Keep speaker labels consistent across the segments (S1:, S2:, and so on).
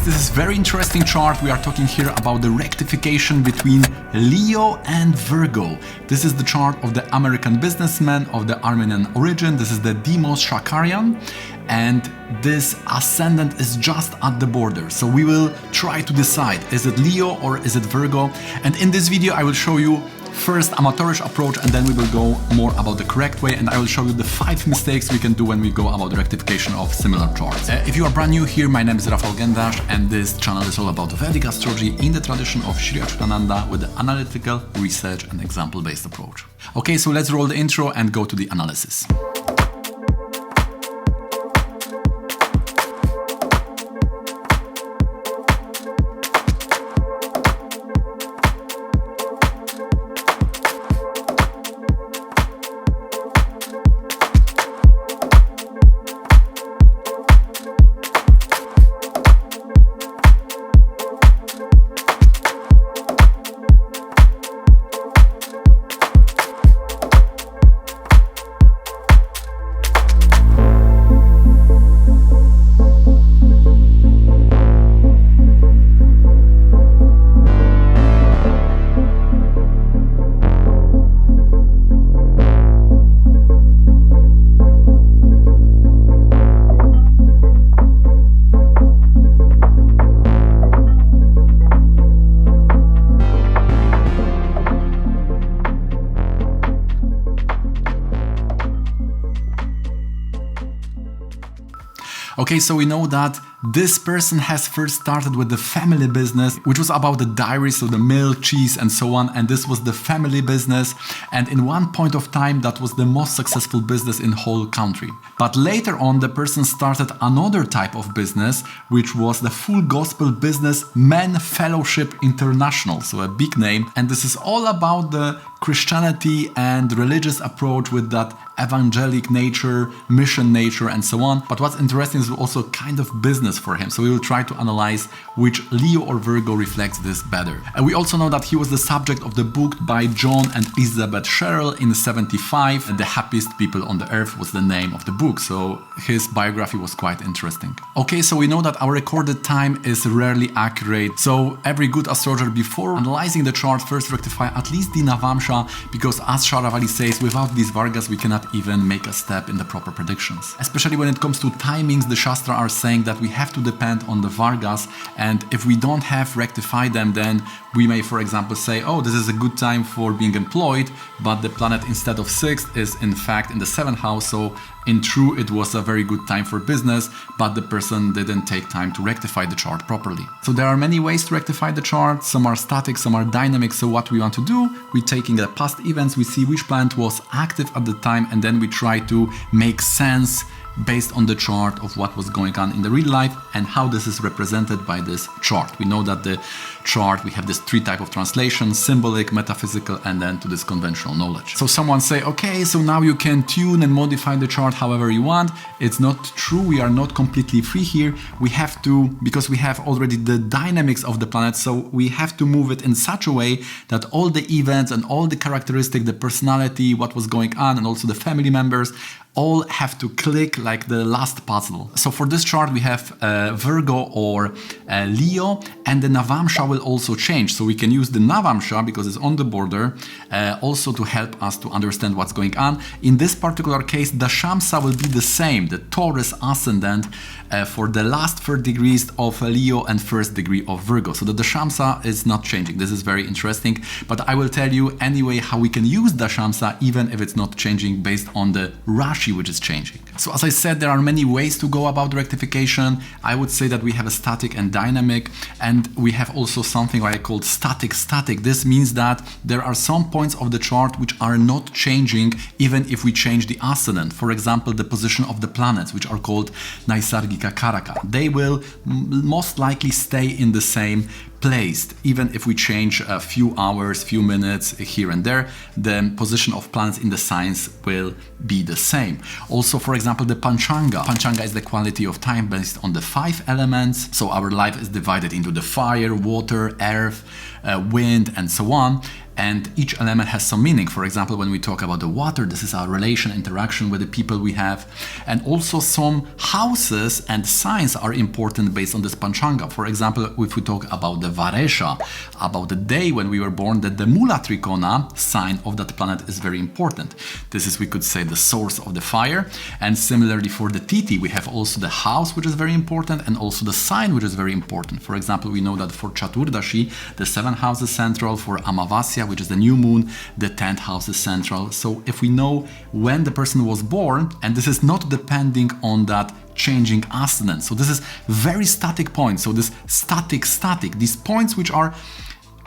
S1: this is very interesting chart. We are talking here about the rectification between Leo and Virgo. This is the chart of the American businessman of the Armenian origin. This is the Demos Shakarian, and this ascendant is just at the border. So we will try to decide, is it Leo or is it Virgo? And in this video I will show you first amateurish approach, and then we will go more about the correct way, and I will show you the 5 mistakes we can do when we go about the rectification of similar charts. If you are brand new here, my name is Rafał Gendash, and this channel is all about Vedic astrology in the tradition of Shri Achyutananda with the analytical, research and example-based approach. Okay, so let's roll the intro and go to the analysis. Okay, so we know that this person has first started with the family business, which was about the dairy, so the milk, cheese and so on, and this was the family business, and in one point of time that was the most successful business in whole country. But later on the person started another type of business, which was the Full Gospel Business Men Fellowship International, so a big name, and this is all about the Christianity and religious approach with that evangelic nature, mission nature and so on. But what's interesting is also kind of business for him. So we will try to analyze which Leo or Virgo reflects this better. And we also know that he was the subject of the book by John and Elizabeth Sherrill in 1975. The Happiest People on the Earth was the name of the book. So his biography was quite interesting. Okay, so we know that our recorded time is rarely accurate. So every good astrologer, before analyzing the chart, first rectify at least the navamsha, because as Sharavali says, without these vargas we cannot even make a step in the proper predictions. Especially when it comes to timings, the Shastra are saying that we have to depend on the vargas, and if we don't have rectified them, then we may, for example, say, oh, this is a good time for being employed, but the planet instead of 6th is in fact in the 7th house, so in true it was a very good time for business, but the person didn't take time to rectify the chart properly. So there are many ways to rectify the chart. Some are static, some are dynamic. So what we want to do, we're taking the past events, we see which planet was active at the time, and then we try to make sense based on the chart of what was going on in the real life and how this is represented by this chart. We know that the chart, we have this 3 types of translation: symbolic, metaphysical, and then to this conventional knowledge. So someone say, okay, so now you can tune and modify the chart however you want. It's not true. We are not completely free here. We have to, because we have already the dynamics of the planet, so we have to move it in such a way that all the events and all the characteristics, the personality, what was going on, and also the family members, all have to click like the last puzzle. So for this chart we have Virgo or Leo, and the navamsha will also change. So we can use the navamsha because it's on the border also to help us to understand what's going on. In this particular case, dashamsa will be the same, the Taurus ascendant for the last 3 degrees of Leo and 1st degree of Virgo. So the dashamsa is not changing. This is very interesting, but I will tell you anyway how we can use dashamsa even if it's not changing based on the Rashi which is changing. So as I said, there are many ways to go about rectification. I would say that we have a static and dynamic, and we have also something I call static. This means that there are some points of the chart which are not changing even if we change the ascendant. For example, the position of the planets, which are called naisargika karaka. They will most likely stay in the same placed. Even if we change a few hours, few minutes here and there, the position of planets in the signs will be the same. Also, for example, the Panchanga. Panchanga is the quality of time based on the 5 elements. So our life is divided into the fire, water, earth, wind, and so on. and each element has some meaning. For example, when we talk about the water, this is our relation, interaction with the people we have. And also some houses and signs are important based on this panchanga. For example, if we talk about the Varesha, about the day when we were born, that the Mula Trikona sign of that planet is very important. This is, we could say, the source of the fire. And similarly for the Titi, we have also the house, which is very important, and also the sign, which is very important. For example, we know that for Chaturdashi, the 7th house is central. For Amavasya, which is the new moon, the 10th house is central. So if we know when the person was born, and this is not depending on that changing ascendant. So this is very static points. So this static, these points which are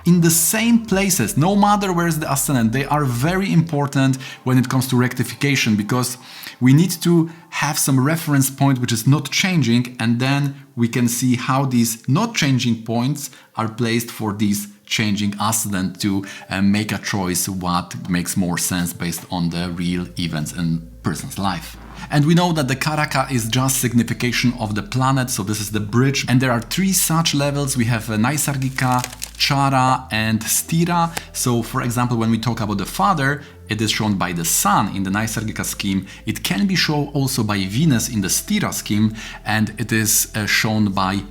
S1: in the same places, no matter where is the ascendant, they are very important when it comes to rectification, because we need to have some reference point which is not changing, and then we can see how these not changing points are placed for these changing ascendant to make a choice what makes more sense based on the real events in person's life. And we know that the karaka is just signification of the planet, so this is the bridge. And there are 3 such levels. We have Naisargika, Chara and Stira. So for example, when we talk about the father, it is shown by the sun in the Naisargika scheme. It can be shown also by Venus in the Stira scheme, and it is shown by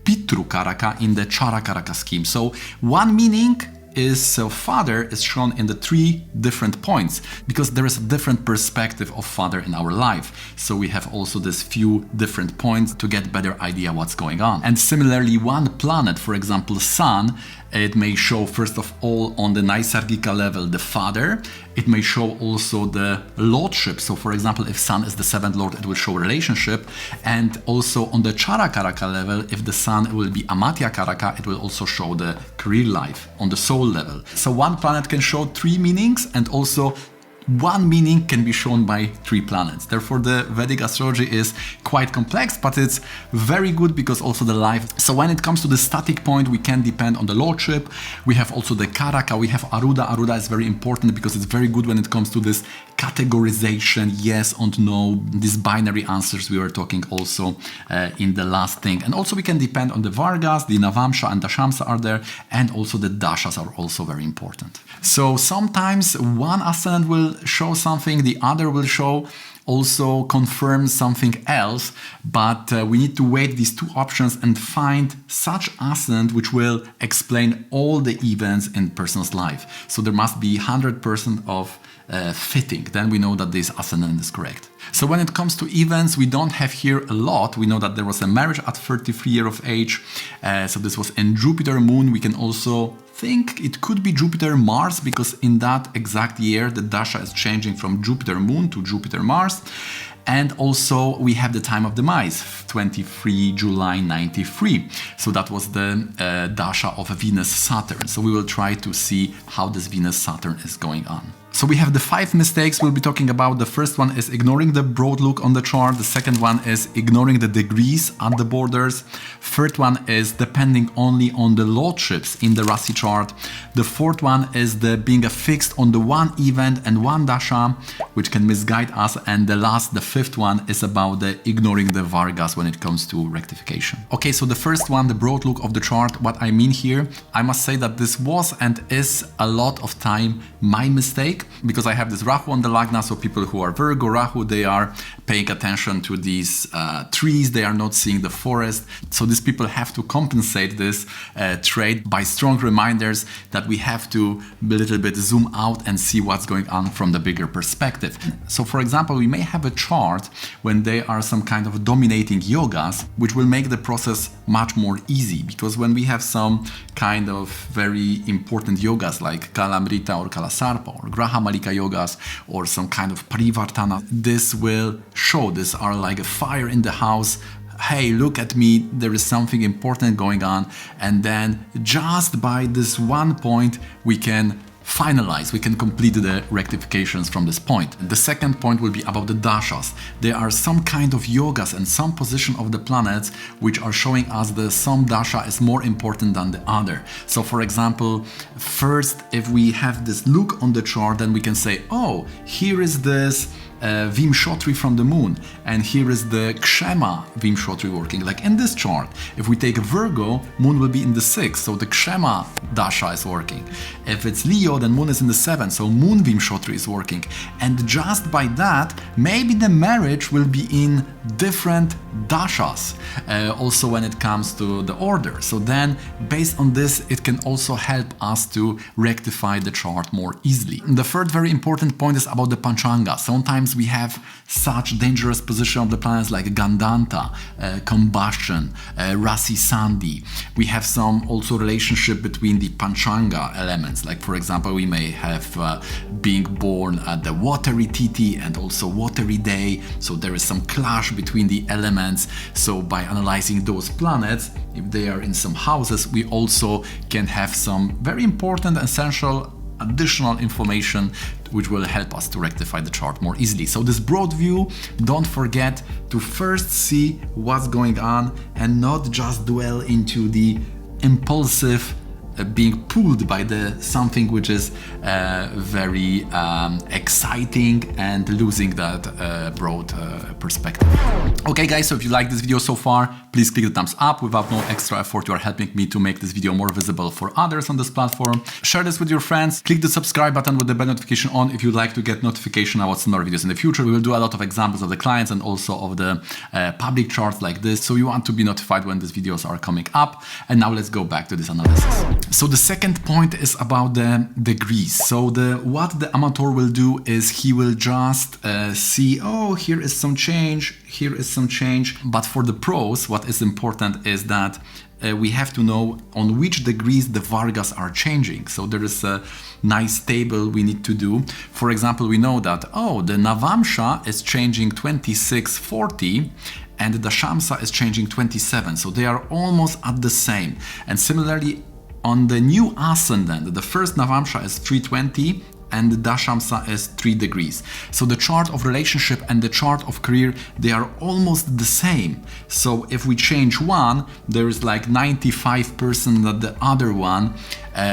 S1: Pitru Karaka in the Chara Karaka scheme. So one meaning is father is shown in the 3 different points, because there is a different perspective of father in our life. So we have also this few different points to get better idea what's going on. And similarly, one planet, for example, sun, it may show first of all on the Naisargika level the father. It may show also the lordship. So for example, if sun is the 7th lord, it will show relationship. And also on the Chara Karaka level, if the sun will be Amatya Karaka, it will also show the career life on the soul level. So one planet can show 3 meanings, and also one meaning can be shown by 3 planets. Therefore, the Vedic astrology is quite complex, but it's very good because also the life. So when it comes to the static point, we can depend on the lordship. We have also the karaka, we have arudha. Arudha is very important because it's very good when it comes to this categorization, yes and no, these binary answers we were talking also in the last thing. And also we can depend on the vargas, the navamsha and dashamsa are there, and also the dashas are also very important. So sometimes one ascendant will show something, the other will show also confirm something else, but we need to weigh these 2 options and find such ascendant which will explain all the events in person's life. So there must be 100% of fitting, then we know that this ascendant is correct. So when it comes to events, we don't have here a lot. We know that there was a marriage at 33 years of age, so this was in Jupiter moon. We can also think it could be Jupiter Mars, because in that exact year the dasha is changing from Jupiter moon to Jupiter Mars. And also we have the time of demise, 23 July 93. So that was the dasha of Venus Saturn. So we will try to see how this Venus Saturn is going on. So we have the 5 mistakes we'll be talking about. The first one is ignoring the broad look on the chart. The second one is ignoring the degrees at the borders. Third one is depending only on the lordships in the Rasi chart. The fourth one is the being fixed on the one event and one dasha, which can misguide us. And the fifth one is about the ignoring the vargas when it comes to rectification. Okay, so the first one, the broad look of the chart. What I mean here, I must say that this was and is a lot of time my mistake, because I have this Rahu on the lagna, so people who are Virgo Rahu, they are paying attention to these trees, they are not seeing the forest. So these people have to compensate this trait by strong reminders that we have to a little bit zoom out and see what's going on from the bigger perspective. So for example, we may have a chart when there are some kind of dominating yogas, which will make the process much more easy, because when we have some kind of very important yogas like Kalamrita or Kalasarpa or Graha Malika yogas or some kind of Parivartana, this will show, these are like a fire in the house. Hey, look at me, there is something important going on. And then just by this one point, we can finalize, we can complete the rectifications from this point. The second point will be about the dashas. There are some kind of yogas and some position of the planets which are showing us that some dasha is more important than the other. So for example, first, if we have this look on the chart, then we can say, oh, here is this Vimshotri from the moon, and here is the Kshema Vimshotri working. Like in this chart, if we take Virgo, moon will be in the 6th, so the Kshema dasha is working. If it's Leo, then moon is in the 7th, so moon Vimshotri is working. And just by that, maybe the marriage will be in different dashas, also when it comes to the order. So then, based on this, it can also help us to rectify the chart more easily. The third very important point is about the Panchanga. Sometimes we have such dangerous position of the planets like Gandanta, combustion, Rasi Sandhi. We have some also relationship between the Panchanga elements. Like for example, we may have being born at the watery Tithi and also watery day. So there is some clash between the elements. So by analyzing those planets, if they are in some houses, we also can have some very important, essential additional information which will help us to rectify the chart more easily. So this broad view, don't forget to first see what's going on and not just dwell into the impulsive being pulled by the something which is very exciting and losing that broad perspective. Okay guys, so if you like this video so far, please click the thumbs up. Without no extra effort, you are helping me to make this video more visible for others on this platform. Share this with your friends. Click the subscribe button with the bell notification on if you'd like to get notification about some more videos in the future. We will do a lot of examples of the clients and also of the public charts like this, so you want to be notified when these videos are coming up. And now let's go back to this analysis. So the second point is about the degrees. So what the amateur will do is he will just see, oh, here is some change, here is some change. But for the pros, what is important is that we have to know on which degrees the vargas are changing. So there is a nice table we need to do. For example, we know that, oh, the navamsha is changing 2640 and the dashamsa is changing 27. So they are almost at the same. And similarly, on the new ascendant, the first navamsha is 320 and the dashamsa is 3 degrees. So the chart of relationship and the chart of career, they are almost the same. So if we change one, there is like 95% that the other one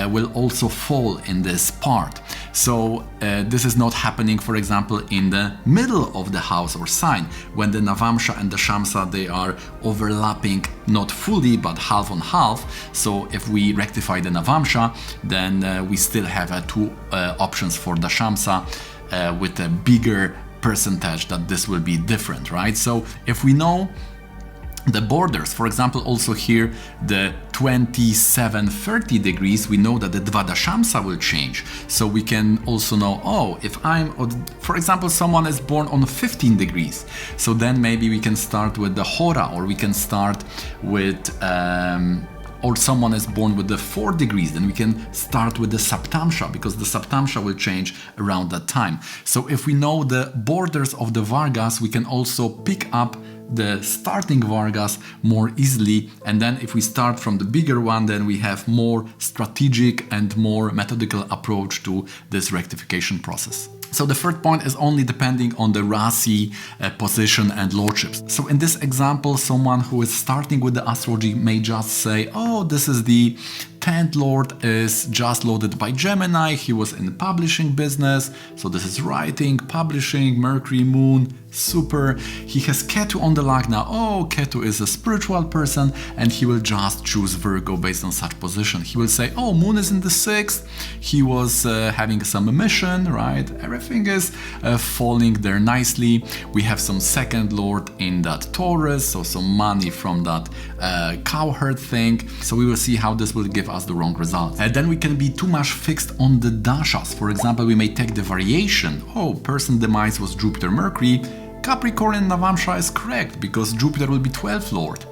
S1: will also fall in this part. So this is not happening, for example, in the middle of the house or sign, when the navamsha and the shamsa, they are overlapping, not fully, but half on half. So if we rectify the navamsha, then we still have 2 options for the shamsa with a bigger percentage that this will be different, right? So if we know the borders, for example, also here the 27-30 degrees, we know that the dashamsa will change. So we can also know, oh, if I'm, for example, someone is born on 15 degrees, so then maybe we can start with the hora, or we can start with or someone is born with the 4 degrees, then we can start with the siddhamsa, because the siddhamsa will change around that time. So if we know the borders of the vargas, we can also pick up the starting vargas more easily. And then if we start from the bigger one, then we have more strategic and more methodical approach to this rectification process. So the third point is only depending on the Rasi position and lordships. So in this example, someone who is starting with the astrology may just say, oh, this is the 10th lord is just loaded by Gemini. He was in the publishing business. So this is writing, publishing, Mercury, Moon, super. He has Ketu on the lagna. Oh, Ketu is a spiritual person, and he will just choose Virgo based on such position. He will say, oh, Moon is in the 6th. He was having some mission, right? Everything is falling there nicely. We have some 2nd lord in that Taurus, so some money from that cowherd thing. So we will see how this will give us the wrong result. And then we can be too much fixed on the dashas. For example, we may take the variation. Oh, person demise was Jupiter, Mercury. Capricorn and Navamsha is correct because Jupiter will be 12th lord.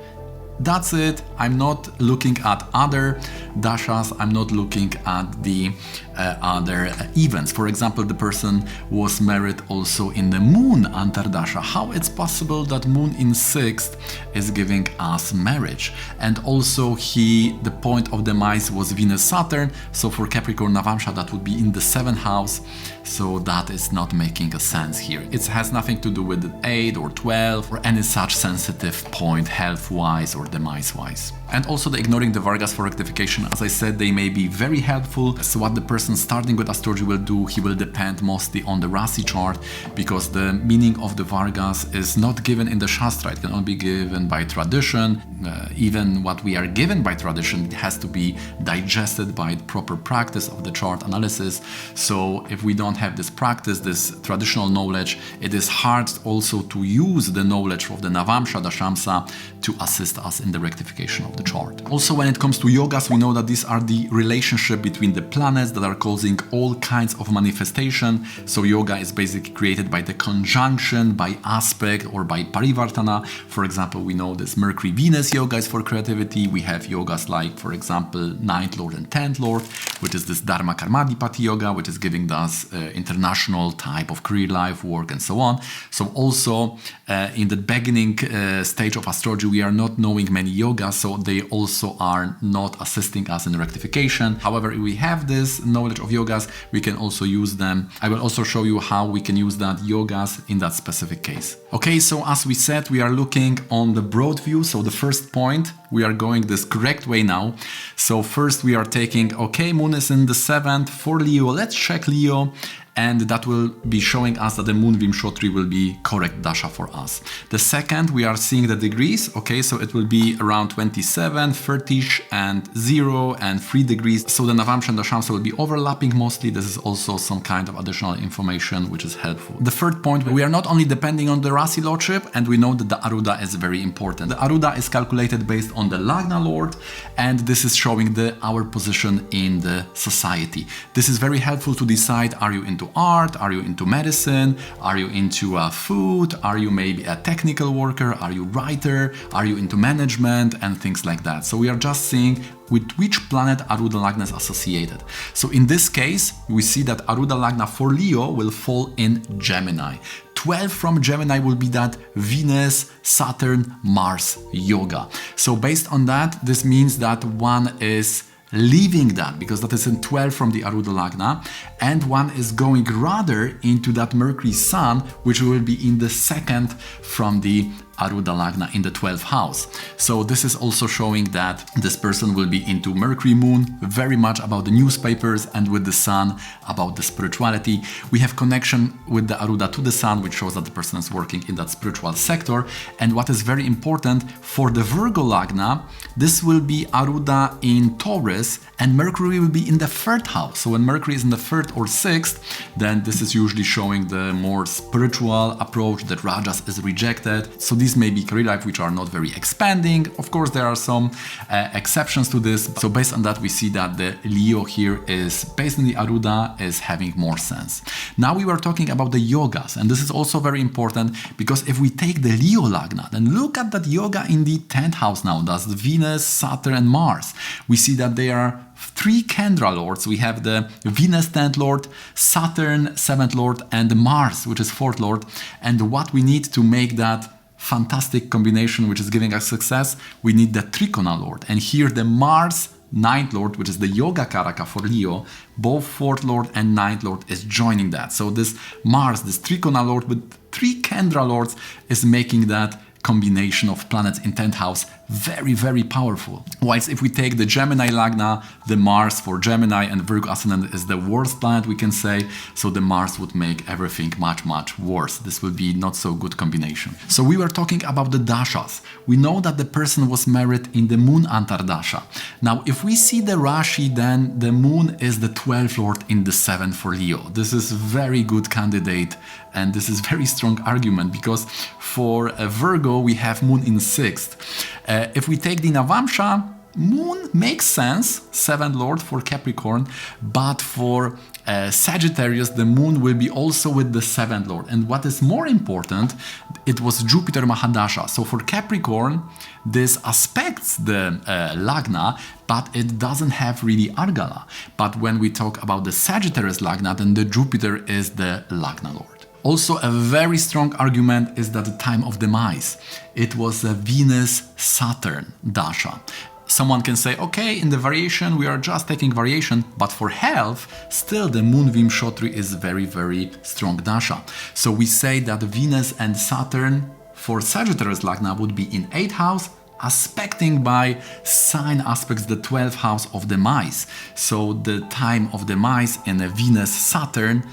S1: That's it. I'm not looking at other dashas. I'm not looking at the other events. For example, the person was married also in the moon antardasha. How it's possible that moon in 6th is giving us marriage? And also the point of demise was Venus Saturn. So for Capricorn Navamsha, that would be in the 7th house. So that is not making a sense here. It has nothing to do with 8 or 12 or any such sensitive point health-wise or demise-wise. And also the ignoring the vargas for rectification. As I said, they may be very helpful. So what the person starting with astrology will do, he will depend mostly on the Rasi chart, because the meaning of the vargas is not given in the Shastra. It can only be given by tradition. Even what we are given by tradition, it has to be digested by proper practice of the chart analysis. So if we don't have this practice, this traditional knowledge, it is hard also to use the knowledge of the navamsha, dashamsa to assist us in the rectification of the chart. Also, when it comes to yogas, we know that these are the relationship between the planets that are causing all kinds of manifestation. So yoga is basically created by the conjunction, by aspect, or by parivartana. For example, we know this Mercury-Venus yoga is for creativity. We have yogas like, for example, 9th Lord and 10th Lord, which is this Dharma Karmadipati yoga, which is giving us international type of career life, work, and so on. So also in the beginning stage of astrology, we are not knowing many yogas, so they also are not assisting us in rectification. However, if we have this knowledge of yogas, we can also use them. I will also show you how we can use that yogas in that specific case. Okay, so as we said, we are looking on the broad view. So the first point, we are going this correct way now. So first we are taking, okay, moon is in the 7th for Leo. Let's check Leo. And that will be showing us that the moon Vimshotri will be correct dasha for us. The second, we are seeing the degrees. Okay, so it will be around 27, 30-ish, and 0 and 3 degrees. So the Navamsha and Dashamsa will be overlapping mostly. This is also some kind of additional information which is helpful. The third point, we are not only depending on the Rasi lordship, and we know that the arudha is very important. The arudha is calculated based on the lagna lord, and this is showing our position in the society. This is very helpful to decide, are you into art, are you into medicine, are you into food, are you maybe a technical worker, are you writer, are you into management, and things like that. So we are just seeing with which planet arudha lagna is associated. So in this case, we see that arudha lagna for Leo will fall in Gemini. 12 from Gemini will be that Venus, Saturn, Mars yoga. So based on that, this means that one is leaving that, because that is in 12 from the arudha lagna, and one is going rather into that Mercury Sun, which will be in the 2nd from the arudha lagna in the 12th house. So this is also showing that this person will be into Mercury Moon, very much about the newspapers, and with the Sun about the spirituality. We have connection with the arudha to the Sun, which shows that the person is working in that spiritual sector. And what is very important for the Virgo lagna, this will be arudha in Taurus, and Mercury will be in the 3rd house. So when Mercury is in the 3rd or 6th, then this is usually showing the more spiritual approach, that Rajas is rejected. So these may be career life which are not very expanding. Of course, there are some exceptions to this. So based on that, we see that the Leo here is based on the arudha is having more sense. Now we were talking about the yogas, and this is also very important, because if we take the Leo lagna, then look at that yoga in the 10th house now. That's Venus, Saturn, and Mars. We see that they are 3 Kendra lords. We have the Venus 10th lord, Saturn 7th lord, and Mars, which is 4th lord. And what we need to make that fantastic combination which is giving us success, we need the Trikona lord. And here the Mars 9th lord, which is the yoga karaka for Leo, both 4th lord and 9th lord is joining that. So this Mars, this Trikona lord with 3 Kendra lords, is making that combination of planets in 10th house very, very powerful. Whilst if we take the Gemini lagna, the Mars for Gemini and Virgo ascendant is the worst planet, we can say. So the Mars would make everything much, much worse. This will be not so good combination. So we were talking about the dashas. We know that the person was married in the moon antardasha. Now, if we see the Rashi, then the moon is the 12th lord in the 7th for Leo. This is very good candidate, and this is very strong argument, because for a Virgo, we have moon in 6th. If we take the Navamsha, moon makes sense, 7th lord for Capricorn, but for Sagittarius, the moon will be also with the 7th lord. And what is more important, it was Jupiter Mahadasha. So for Capricorn, this aspects the lagna, but it doesn't have really argala. But when we talk about the Sagittarius lagna, then the Jupiter is the lagna lord. Also, a very strong argument is that the time of demise, it was a Venus-Saturn dasha. Someone can say, okay, in the variation, we are just taking variation, but for health, still the moon Vimshotri is very, very strong dasha. So we say that Venus and Saturn for Sagittarius lagna would be in 8th house, aspecting by sign aspects the 12th house of the mice. So the time of the mice in a Venus-Saturn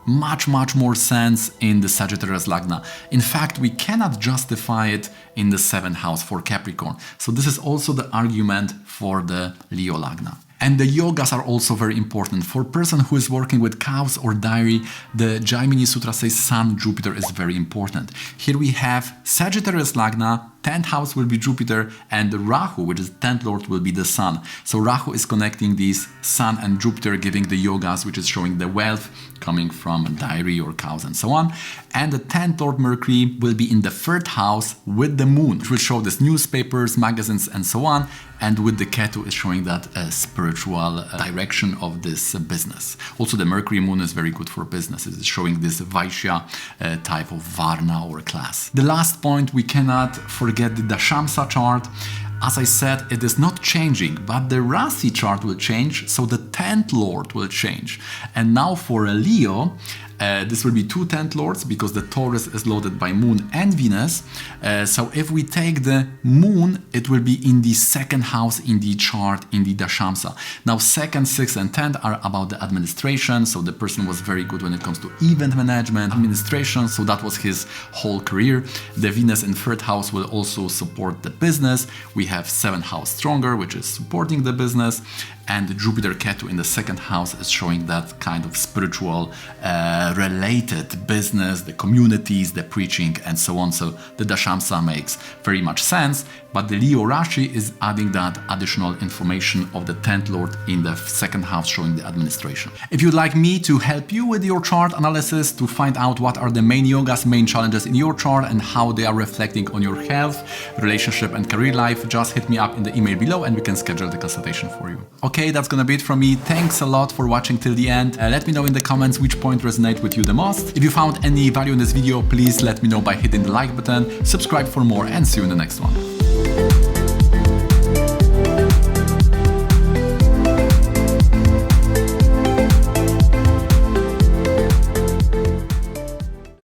S1: much more sense in the Sagittarius lagna. In fact, we cannot justify it in the 7th house for Capricorn. So this is also the argument for the Leo lagna. And the yogas are also very important. For a person who is working with cows or dairy, the Jaimini Sutra says Sun, Jupiter is very important. Here we have Sagittarius lagna, 10th house will be Jupiter, and the Rahu, which is 10th lord, will be the Sun. So Rahu is connecting these Sun and Jupiter, giving the yogas, which is showing the wealth coming from dairy or cows and so on. And the 10th lord Mercury will be in the 3rd house with the moon, which will show this newspapers, magazines and so on. And with the Ketu is showing that spiritual direction of this business. Also the Mercury moon is very good for business. It is showing this Vaishya type of Varna or class. The last point, we cannot forget the dashamsa chart. As I said, it is not changing, but the Rasi chart will change, so the 10th lord will change. And now for a Leo, this will be 2 10th lords because the Taurus is loaded by Moon and Venus. So if we take the Moon, it will be in the 2nd house in the chart, in the dashamsa. Now 2nd, 6th and 10th are about the administration. So the person was very good when it comes to event management, administration. So that was his whole career. The Venus in 3rd house will also support the business. We have 7th house stronger, which is supporting the business. And Jupiter Ketu in the 2nd house is showing that kind of spiritual related business, the communities, the preaching and so on. So the dashamsa makes very much sense, but the Leo Rashi is adding that additional information of the 10th lord in the 2nd house showing the administration. If you'd like me to help you with your chart analysis to find out what are the main yogas, main challenges in your chart and how they are reflecting on your health, relationship and career life, just hit me up in the email below and we can schedule the consultation for you. Okay, that's gonna be it from me. Thanks a lot for watching till the end. Let me know in the comments which point resonates with you the most. If you found any value in this video, please let me know by hitting the like button, subscribe for more and see you in the next one.